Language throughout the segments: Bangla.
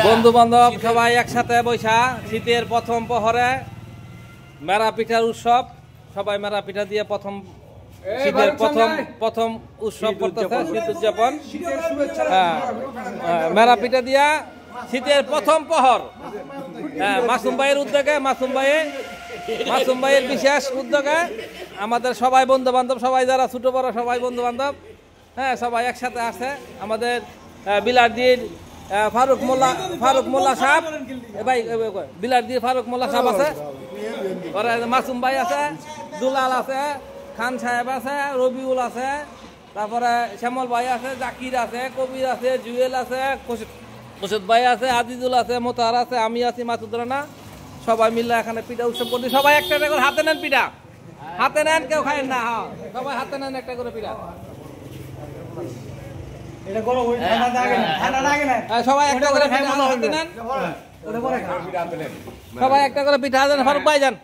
বন্ধু বান্ধব সবাই একসাথে বৈশা শীতের প্রথম প্রহরে মেরা পিঠার উৎসব। সবাই মেরা পিঠা দিয়ে শীতের প্রথম উৎসব করতেছে, শীত উদযাপন। মেরা পিঠা দিয়া শীতের প্রথম প্রহর। মাসুম ভাইয়ের উদ্যোগে, মাসুম ভাইয়ের বিশেষ উদ্যোগে আমাদের সবাই বন্ধু বান্ধব, সবাই যারা ছোট বড় সবাই বন্ধু বান্ধব, সবাই একসাথে আছে। আমাদের বিলারদির ফারুক মোল্লা সাহেব, ভাই বিলারদির ফারুক মোল্লা সাহেব আছে, মাসুম ভাই আছে, দুলাল আছে, খান সাহেব আছে, রবিউল আছে, তারপরে শ্যামল ভাই আছে, জাকির আছে, কবির আছে, জুয়েল আছে, খুশিদ ভাই আছে, আজিজুল আছে, মোতাহার আছে, আমি আছি, মাসুদ রানা। সবাই মিলে এখানে পিঠা উৎসব করছি। সবাই একটা করে হাতে নেন পিঠা, হাতে নেন, কেউ খায়েন না। হ্যাঁ, সবাই হাতে নেন একটা করে পিঠা। সবাই একটা করে পিঠা হাতে নেন, সবাই একটা করে পিঠা হাতে নেন। ফারুক ভাই যান,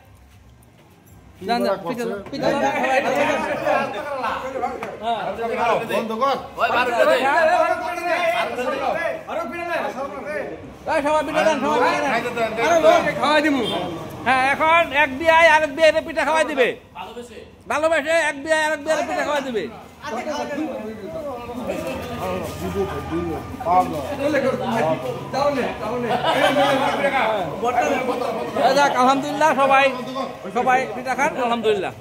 হ্যাঁ এখন এক বিয়ায় আরেক বিয়ে পিঠা খাওয়াই দিবে, ভালোবেসে এক বিয়ায় আরেক বিয়ে পিঠা খাওয়াই দিবে। আলহামদুলিল্লাহ, সবাই পিঠা খান, আলহামদুলিল্লাহ।